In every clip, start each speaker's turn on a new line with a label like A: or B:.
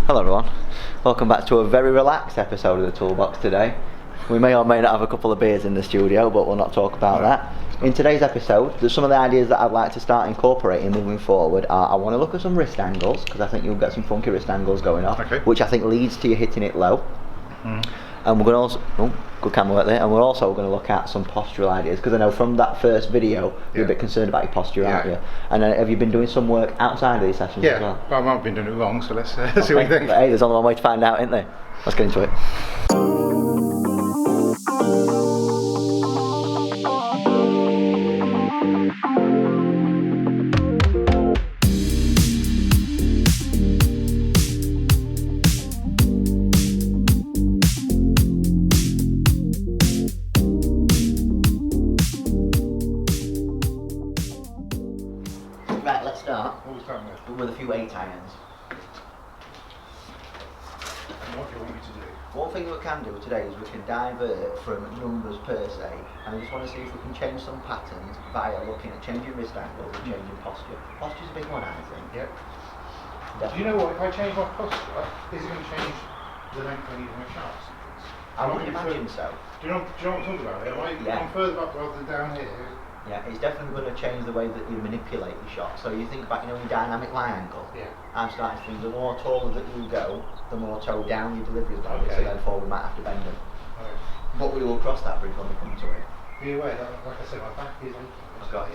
A: Hello everyone, welcome back to a very relaxed episode of the Toolbox today. We may or may not have a couple of beers in the studio, but we'll not talk about that. In today's episode, there's some of the ideas that I'd like to start incorporating moving forward. I want to look at some wrist angles, because I think you'll get some funky wrist angles going off, which I think leads to you hitting it low. And we're going to also, good camera work there, and we're also going to look at some postural ideas, because I know from that first video you're a bit concerned about your posture, aren't you? And have you been doing some work outside of these sessions as well?
B: Well, I might have been doing it wrong, so let's see what you think.
A: But hey, there's only one way to find out, isn't there? Let's get into it. Right, let's start with a few 8 irons.
B: What do you want me to do?
A: One thing we can do today is we can divert from numbers per se, and I just want to see if we can change some patterns via looking at changing wrist angles and changing posture. Posture's a big one, I think.
B: Yep.
A: Definitely.
B: Do you know what? If I change my posture, is it going to change the length I need of my shafts?
A: I would imagine so.
B: Do you know what I'm talking about? I'm further up rather than down here.
A: Yeah, it's definitely going to change the way that you manipulate your shot. So you think about, your dynamic line angle.
B: Yeah. I'm
A: starting to think the more taller that you go, the more toe down your delivery is going to be, so therefore we might have to bend them.
B: Right.
A: But we will cross that bridge when we come to it.
B: Be aware that, like I said, my back is aching.
A: I've got you.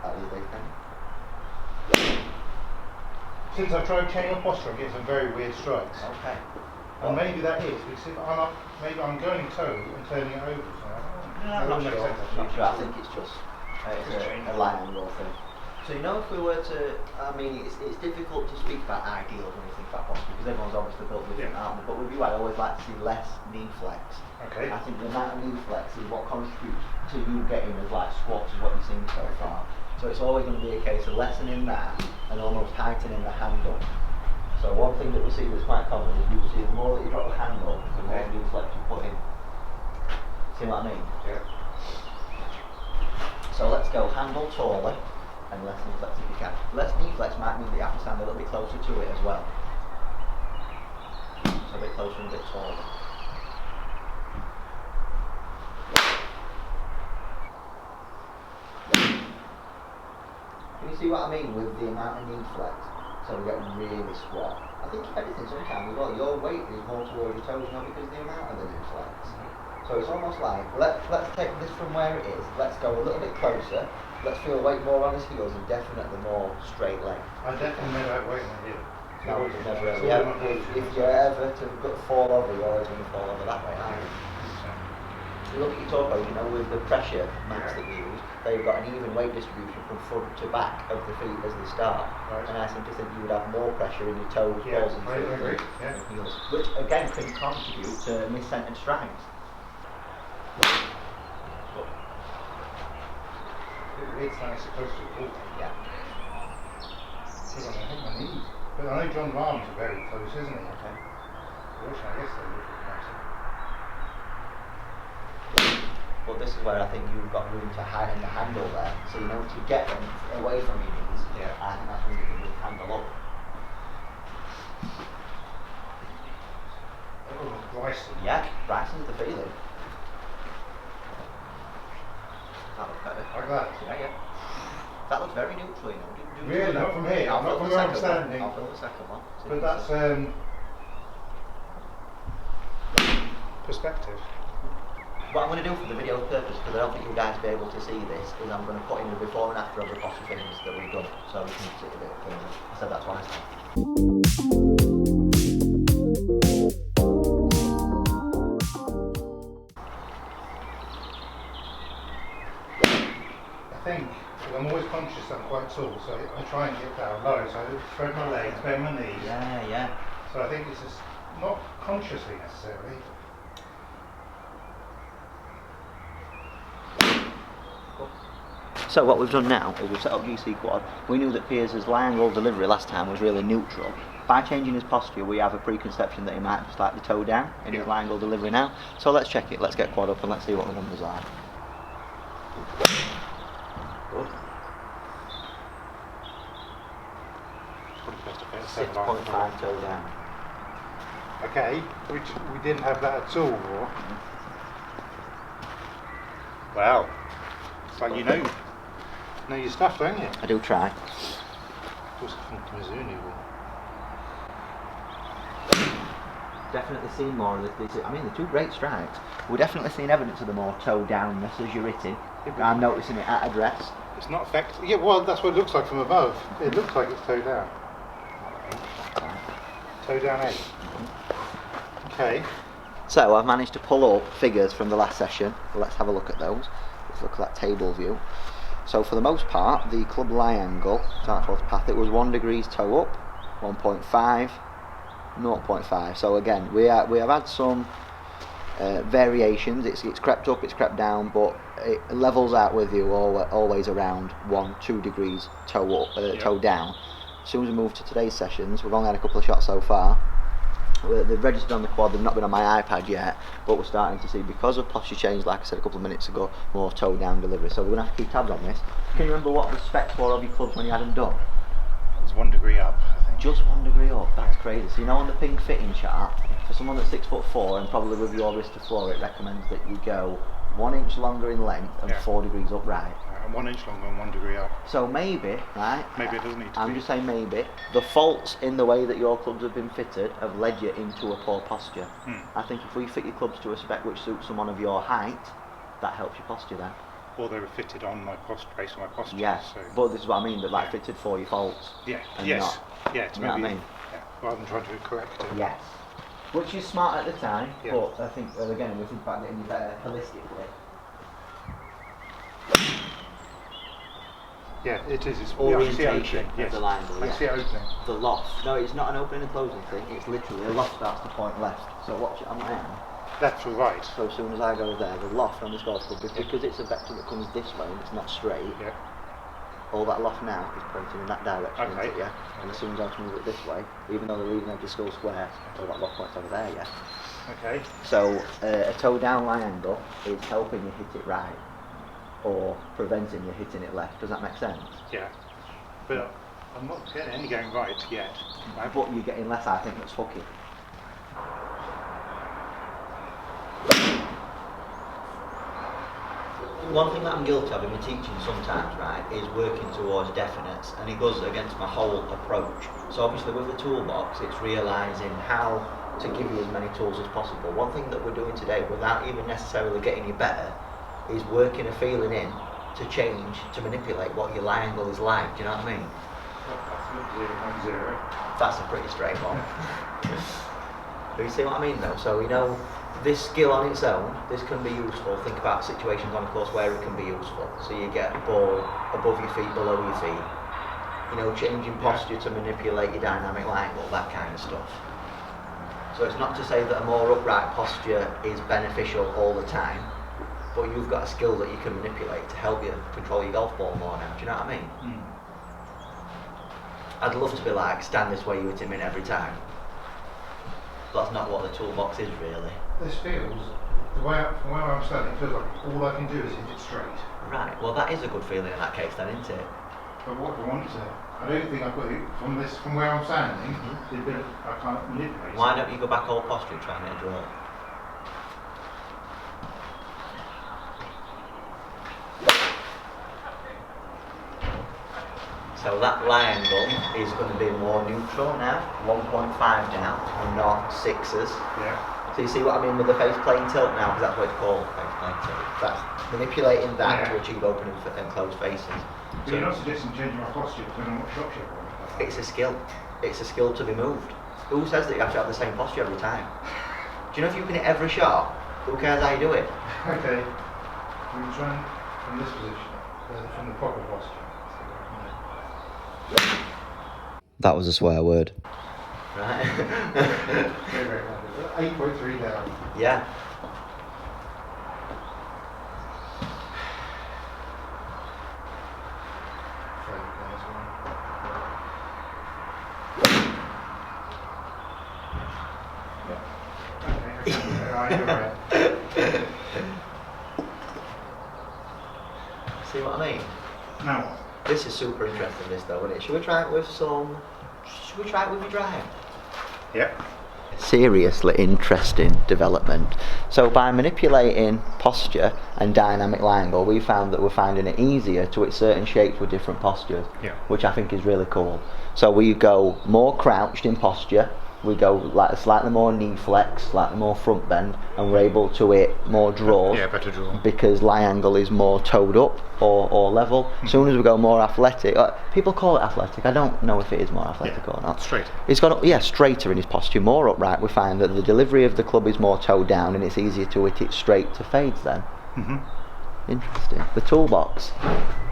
A: That is the thing.
B: Since I've tried changing my posture, I'm getting some very weird strikes.
A: Okay.
B: And maybe that is because if I'm up, maybe I'm going toe and turning it over. So
A: I'm not sure. I think it's just a line angle thing. So if we were to, it's difficult to speak about ideals when you think about posture because everyone's obviously built different, aren't they? But with you, I always like to see less knee flex.
B: Okay.
A: I think the amount of knee flex is what contributes to you getting as squats is what you've seen so far. So it's always going to be a case of lessening that and almost tightening the handle. So one thing that we see that's quite common is you see the more that you drop the handle, the more knee flex you put in. See what I mean?
B: Yeah.
A: So let's go handle taller and less knee flex if you can. Less knee flex might mean that you have to stand a little bit closer to it as well. So a bit closer and a bit taller. Can you see what I mean with the amount of knee flex? So we get really squat. I think everything sometimes as well, your weight is more towards your toes, not because of the amount of the knee flex. So it's almost like, let's take this from where it is, let's go a little bit closer, let's feel weight more on his heels and definitely more straight leg.
B: I definitely never have weight on my heel.
A: No, never ever. Yeah, if you're ever to fall over, you're always going to fall over that way, aren't you? You look at your toe bones, with the pressure mats that we use, they've got an even weight distribution from front to back of the feet as they start. Right. And I seem to think you would have more pressure in your toes, balls and feet than heels. Which again can contribute to mis-centered strides.
B: It's nice close to the wall.
A: Yeah.
B: Because I think my knees. But I know John's arms are very close, isn't he?
A: Okay.
B: I guess they look nicer.
A: But this is where I think you've got room to heighten the handle there. So to get them away from your knees, I think that's when you can move the handle up.
B: Oh, Bryson.
A: Yeah, Bryson's the feeling. That looks better.
B: Like that?
A: Yeah. That looks very neutral,
B: Really? Not from here? Not from where I'm standing?
A: I'll film the second one.
B: But that's perspective.
A: What I'm going to do for the video's purpose, because I don't think you guys will be able to see this, is I'm going to put in the before and after of the posture things that we've done, so we can see a bit further. I said that twice now.
B: I think, I'm always conscious that I'm quite tall, so I try and get down low, so I spread my legs, bend my knees.
A: Yeah.
B: So I think it's just not consciously necessarily.
A: So what we've done now is we've set up GC quad. We knew that Piers' lie angle delivery last time was really neutral. By changing his posture, we have a preconception that he might be slightly toe down in his lie angle delivery now. So let's check it. Let's get quad up and let's see what the numbers are. Good. 6.5 toe down.
B: Okay, which we didn't have that at all. Wow. It's like you know your stuff, don't you?
A: I do try.
B: Just from Mizuni.
A: Definitely seen more of this. I mean, the two great strikes. We're definitely seeing evidence of the more toe downness as you're hitting. I'm noticing it at address.
B: It's not effective. Yeah, well, that's what it looks like from above. It looks like it's toe down. Toe down 8. Okay.
A: So I've managed to pull up figures from the last session. Let's have a look at those. Let's look at that table view. So for the most part, the club lie angle, start towards path, it was 1 degree toe up, 1.5, 0.5. So again, we have had some variations. It's crept up, it's crept down, but it levels out with you always around 1-2 degrees toe up, toe down. As soon as we move to today's sessions, we've only had a couple of shots so far. They've registered on the quad, they've not been on my iPad yet, but we're starting to see, because of posture change, like I said a couple of minutes ago, more toe down delivery. So we're going to have to keep tabs on this. Can you remember what the specs were of your clubs when you had them done?
B: It was 1 degree up, I think.
A: Just 1 degree up, that's crazy. So you know on the ping fitting chart, for someone that's 6'4" and probably with your wrist to floor, it recommends that you go 1 inch longer in length and 4 degrees upright.
B: And 1 inch longer and 1 degree up.
A: So maybe, right?
B: Maybe it doesn't need to
A: I'm
B: be.
A: just saying maybe. The faults in the way that your clubs have been fitted have led you into a poor posture. I think if we fit your clubs to a spec which suits someone of your height, that helps your posture then.
B: Or they were fitted on my posture, based on my posture.
A: Yes,
B: so.
A: but this is what I mean, that like fitted for your faults.
B: Yeah,
A: And
B: yes.
A: not,
B: Yeah, it's
A: you know
B: maybe,
A: what I mean?
B: yeah, rather than trying to correct it.
A: Yes. Which is smart at the time,
B: Yeah.
A: but I think, again, we think about getting you better holistically.
B: Yeah, it is. It's
A: Orientation
B: yes.
A: of the line angle,
B: I see it opening.
A: The loft. No, it's not an opening and closing thing, it's literally the loft starts to point left. So watch it on my hand.
B: Left or right.
A: So as soon as I go there, the loft on this golf club, because it's a vector that comes this way and it's not straight,
B: Yeah.
A: all that loft now is pointing in that direction,
B: Okay.
A: isn't it, yeah? And as soon as I move it this way, even though the leading edge is still square, all that loft points over there, yeah?
B: Okay.
A: So a toe down line angle is helping you hit it right, or preventing you hitting it left. Does that make sense?
B: Yeah. But I'm not getting any going right yet. Right?
A: But you're getting less, I think, that's hooky. One thing that I'm guilty of in my teaching sometimes, right, is working towards definites, and it goes against my whole approach. So obviously with the toolbox, it's realising how to give you as many tools as possible. One thing that we're doing today, without even necessarily getting you better, is working a feeling in to change, to manipulate what your lie angle is like. Do you know what I mean?
B: That's 0.0.
A: That's a pretty straight one. Do you see what I mean though? So, you know, this skill on its own, this can be useful. Think about situations on a course where it can be useful. So you get a ball above your feet, below your feet. You know, changing posture to manipulate your dynamic lie angle, that kind of stuff. So it's not to say that a more upright posture is beneficial all the time, but you've got a skill that you can manipulate to help you control your golf ball more now. Do you know what I mean? I'd love to be like, stand this way, you hit him in every time. But that's not what the toolbox is really.
B: This feels, from where I'm standing, it feels like all I can do is hit it straight.
A: Right, well that is a good feeling in that case then, isn't it?
B: But what do I want to? I don't think I've got it from where I'm standing. I can't manipulate.
A: Why don't you go back all posture and try and hit a draw? So that lie angle is going to be more neutral now, 1.5 down, and not 6s.
B: Yeah.
A: So you see what I mean with the face plane tilt now, because that's what it's called, face plane tilt. That's manipulating that to achieve open and closed faces.
B: But
A: So
B: you're not suggesting changing my posture depending on what shots you're on.
A: it's a skill. It's a skill to be moved. Who says that you have to have the same posture every time? Do you know if you can hit every shot, who cares how you do it?
B: Okay. We try from this position, from the proper posture.
A: That was a swear word. Right.
B: Very, very happy. 8.3 down.
A: Yeah.
B: You're right.
A: See what I mean?
B: Now,
A: This is super interesting, this though, isn't it? Should we try it with some... Should we try it with your drive?
B: yep.
A: Seriously interesting development. So by manipulating posture and dynamic lie angle, we found that we're finding it easier to hit certain shapes with different postures,
B: Yeah.
A: which I think is really cool. So we go more crouched in posture, we go like slightly more knee flex, slightly more front bend, and we're able to hit more draws.
B: Yeah, better draw.
A: Because lie angle is more toed up or level. As soon as we go more athletic, people call it athletic, I don't know if it is more athletic or not.
B: Straight.
A: It's got straighter in his posture, more upright. We find that the delivery of the club is more toed down and it's easier to hit it straight to fades then. Interesting. The toolbox.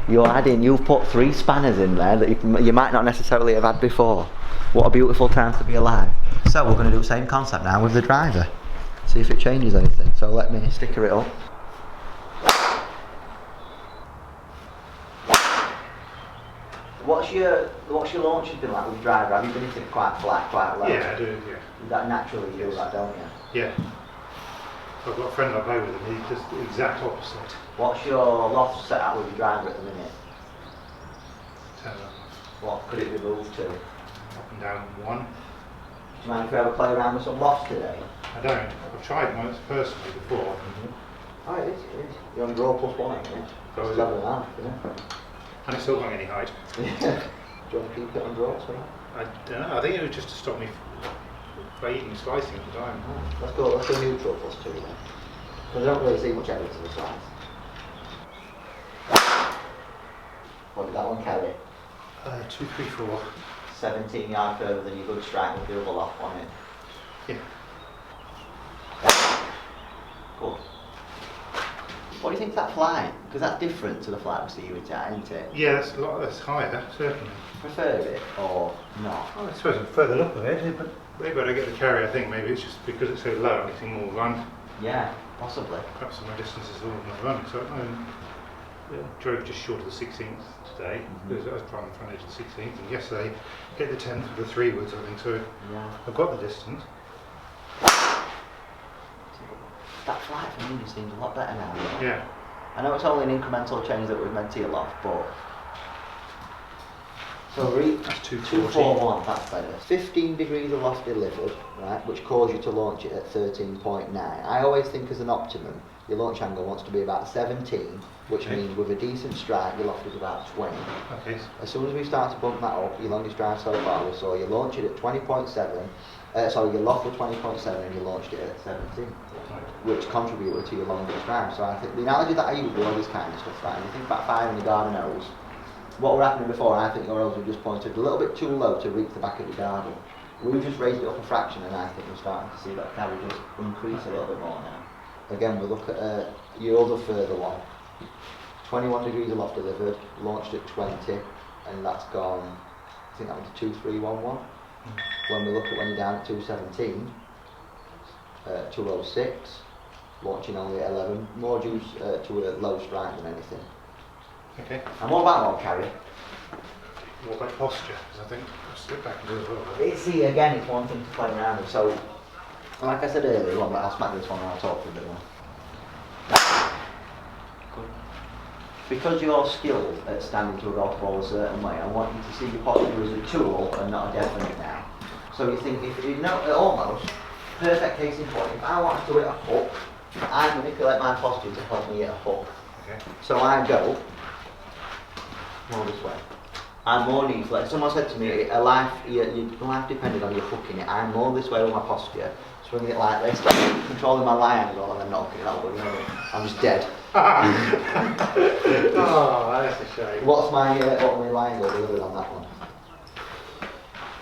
A: You've put 3 spanners in there that you might not necessarily have had before. What a beautiful time to be alive. So we're going to do the same concept now with the driver. See if it changes anything. So let me sticker it up. What's your launch been like with the driver? Have you been hitting it quite flat, quite low?
B: Yeah, I do, yeah.
A: That naturally you do that, don't you?
B: Yeah. I've got a friend I play with and he does the exact opposite.
A: What's your loft set up with your driver at the minute?
B: 10
A: What could it be moved to? Do
B: up and down 1.
A: you mind if we have a play around with some lofts today?
B: I don't. I've tried once personally before.
A: Oh, it is. You're on draw +1, aren't you?
B: So
A: It's
B: is
A: 11.5, isn't
B: And it's still not any height.
A: it? Do you want to keep it on draw? Sorry?
B: I don't know. I think it was just to stop me fading, slicing at the time.
A: Let's go neutral +2 then. Because I don't really see much evidence of a slice. What did that one carry?
B: 2, 3, 4.
A: 17 yard further than your good strike with the other loft on it.
B: Yeah.
A: Cool. What do you think of that flight? Because that's different to the flight we see you at, isn't it?
B: Yeah, that's a lot. That's higher, certainly.
A: Prefer it or not?
B: Oh, I suppose I'm further up of it, but maybe I don't get the carry. I think maybe it's just because it's so low, I'm getting more run.
A: Yeah, possibly.
B: Perhaps my distance is all my run. So I drove just short of the 16th today because I was trying the front edge of the 16th, and yesterday hit the 10th with the 3 woods, I think. So
A: Yeah.
B: I've got the distance.
A: That flight for me seems a lot better now.
B: Yeah.
A: I know it's only an incremental change that we've meant to your loft, but so read
B: That's
A: 241, that's better. 15 degrees of loft delivered, right, which caused you to launch it at 13.9. I always think as an optimum, your launch angle wants to be about 17, which means with a decent strike, your loft is about 20.
B: Okay.
A: As soon as we start to bump that up, your longest drive so far, we saw you launch it at 20.7, your loft was 20.7 and you launched it at 17, which contributed to your longest drive. So I think the analogy that I use with all this kind of stuff, right, and you think about firing the garden hose, what were happening before, I think your hose were just pointed a little bit too low to reach the back of your garden. We've just raised it up a fraction and I think we're starting to see that carry just increase a little bit more now. Again, we look at your other further one. 21 degrees of loft delivered, launched at 20, and that's gone, I think that went to 2311. When we look at when you're down at 217, 206, launching only at 11, more juice to a low strike than anything.
B: Okay.
A: And what about long carry?
B: What about posture? Because I think I'll slip back and do as well.
A: See, again, it's one thing to play around with. So, like I said earlier, I'll smack this one and I'll talk for a bit more. Good. Because you're skilled at standing to a golf ball a certain way, I want you to see your posture as a tool and not a definite now. So you think, if you know, almost, perfect case in point, if I wanted to hit a hook, I manipulate my posture to help me hit a hook.
B: Okay.
A: So I go more this way. I'm more knee flex. Someone said to me, your life depended on you hooking it. I'm more this way with my posture, swinging it like this, controlling my lie angle and then knocking it out. I'm just dead.
B: Oh, that's a shame.
A: What's my lie angle delivered on that one?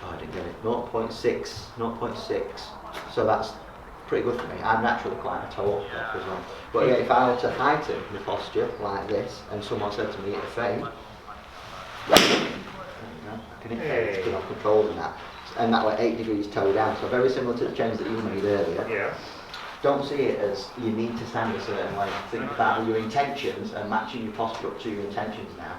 A: Oh, I didn't get it. 0.6. So that's pretty good for me. I'm naturally quite a toe up as well. But yeah, if I were to heighten the posture like this, and someone said to me at a fade, can it fade? Because I'm controlling that. And that way 8 degrees toe down. So very similar to the change that you made earlier.
B: Yeah.
A: Don't see it as you need to stand a certain way. Think about your intentions and matching your posture up to your intentions now.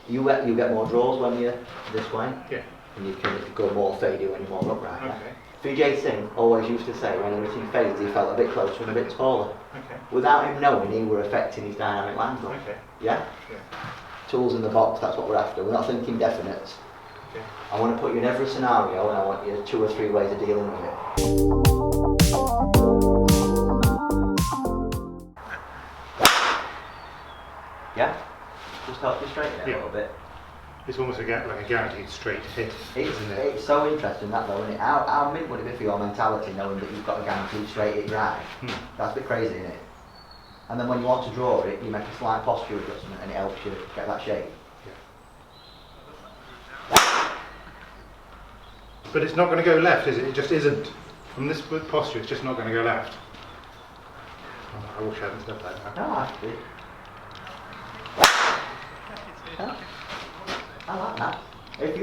A: You get more draws when you're this way.
B: Yeah.
A: And you can go more fadey when you're more upright.
B: Okay.
A: Vijay Singh always used to say when he was in phases he felt a bit closer and a bit taller.
B: Okay.
A: Without him knowing, he were affecting his dynamic landing.
B: Okay.
A: Yeah?
B: Yeah.
A: Tools in the box, that's what we're after. We're not thinking definites.
B: Okay.
A: I want to put you in every scenario and I want you 2 or 3 ways of dealing with it. Yeah? Just help you straighten it a little bit.
B: It's almost like a guaranteed straight hit, isn't it?
A: It's so interesting that though, isn't it? How mint would it be for your mentality knowing that you've got a guaranteed straight hit your eye? That's a bit crazy, isn't it? And then when you want to draw it, you make a slight posture adjustment and it helps you get that shape.
B: Yeah. But it's not going to go left, is it? It just isn't. From this posture, it's just not going to go left. Oh, I wish I hadn't said that now.
A: No, actually. Yeah. I like that. If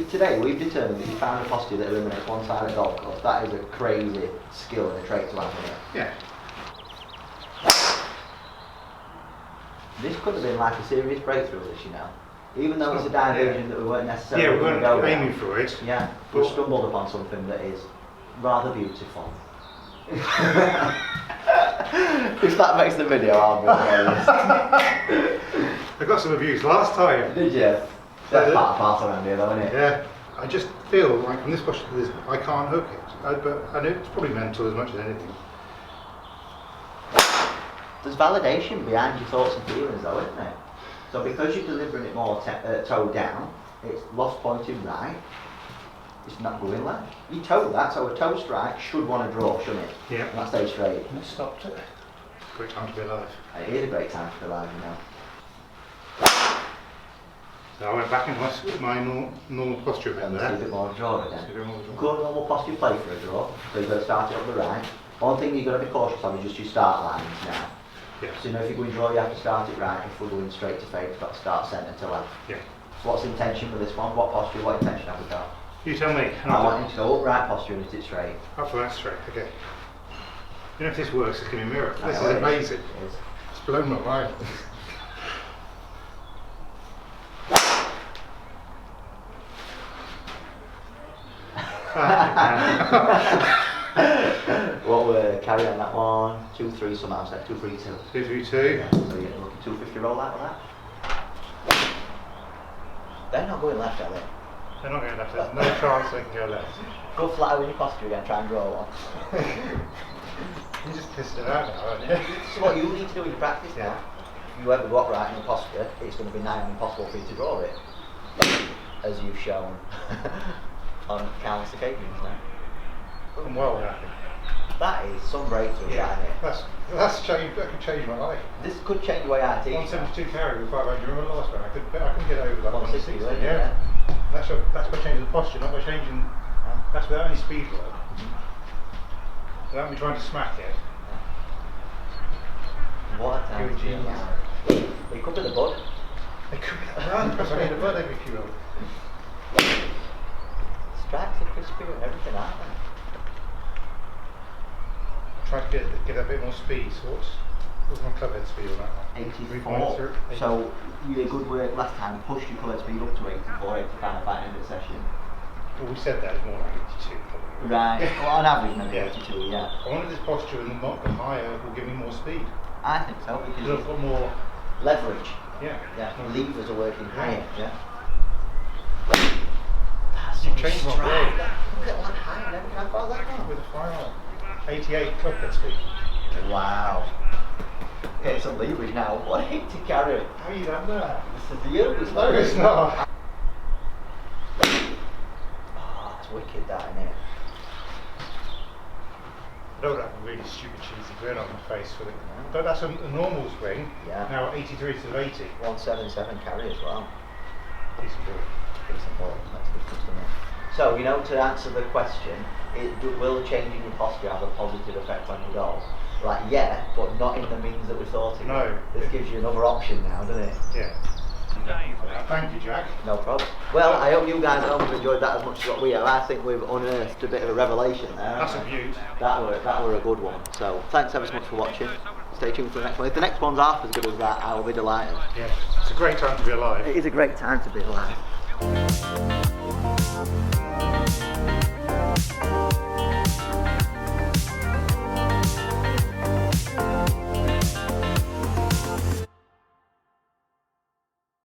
A: today we've determined that you found a posture that eliminates one side of golf course, that is a crazy skill and a trait to have in it.
B: Yeah.
A: This could have been like a serious breakthrough, this, you know. Even though it's a diversion that we weren't necessarily
B: we weren't aiming for it.
A: Yeah, we stumbled upon something that is rather beautiful. If that makes the video, I'll be honest.
B: I got some abuse last time.
A: Did you? That's part and parcel around here though, isn't it?
B: Yeah. I just feel like from this posture to this, I can't hook it. But I know it's probably mental as much as anything.
A: There's validation behind your thoughts and feelings though, isn't there? So because you're delivering it more toe down, it's lost pointing right, it's not going left. You toe that, so a toe strike should want to draw, shouldn't it?
B: Yeah.
A: And that stays straight.
B: And it stopped it. Great time to be alive.
A: It is a great time to be alive, you know.
B: So I went back into my normal posture a bit
A: And
B: there.
A: see a bit more draw again.
B: See a bit more draw.
A: Good normal posture play for a draw, so you've got to start it up the right. One thing you've got to be cautious of is just your start lines now.
B: Yeah.
A: So you know if you're going to draw, you have to start it right. If we're going straight to fade, you've got to start centre to left.
B: Yeah.
A: So what's the intention for this one? What posture, what intention have we got?
B: You tell me.
A: I want you to go upright posture and hit it straight.
B: Up for that straight, okay. You know if this works, it's going to be a miracle.
A: I
B: This
A: know
B: is
A: it
B: amazing.
A: It is.
B: It's blown my mind.
A: What we're carry on that one? 2-3 somehow, so 2-3-2.
B: 2-3-2.
A: Yeah, so you're looking 250 roll out with that. They're not going left, are they?
B: They're not going left. There's no chance they can go left.
A: Go flat with your posture again, try and draw one.
B: You just pissed it out now, haven't you?
A: So what you need to do in practice now, if you ever go upright in your posture, it's going to be nigh on impossible for you to draw it. As you've shown on countless occasions now.
B: I'm well happy.
A: That is some breakthrough, that, isn't it?
B: That could change my life.
A: This could change the way I teach.
B: 172 carry with 500. Do you remember last one? I couldn't get over that
A: 160,
B: 160.
A: yeah.
B: That's by changing the posture, not by changing. That's without any speed work. Without me trying to smack it.
A: What a time to be alive. It could be the bud.
B: It could be that because I need a bud every few hours.
A: Strikes are crispy and everything, aren't they?
B: Try to get a bit more speed. So what's my club head speed on that one?
A: 84. So you did good work last time. You pushed your club head speed up to 84, 85 by the end of the session.
B: Well, we said that it's more like 82 probably.
A: Right. Well, on average, maybe 82, yeah.
B: I wanted this posture and the higher will give me more speed.
A: I think so,
B: Because
A: because
B: I've got more.
A: leverage.
B: Yeah.
A: Yeah. Levers are working higher. Yeah.
B: You changed my blade.
A: Look at that high and everything. How far is that gone?
B: With a final 88 club head speed.
A: Wow. Get some leverage now. What a hit to carry.
B: How you done that?
A: This is the other
B: No, it's not.
A: Oh, that's wicked, that, isn't it?
B: I don't have a really stupid cheesy grin on my face for it. But that's a normal swing.
A: Yeah.
B: Now 83 to 80.
A: 177 carry as well.
B: Decent ball.
A: Decent ball. That's good customer. So, you know, to answer the question, will changing your posture have a positive effect on your goals? Like, yeah, but not in the means that we thought it would.
B: No.
A: This gives you another option now, doesn't it?
B: Yeah. Thank you, Jack.
A: No problem. Well, I hope you guys at home have enjoyed that as much as what we have. I think we've unearthed a bit of a revelation there.
B: That's a beaut.
A: That were a good one. So, thanks ever so much for watching. Stay tuned for the next one. If the next one's half as good as that, I will be delighted.
B: Yeah. It's a great time to be alive.
A: It is a great time to be alive.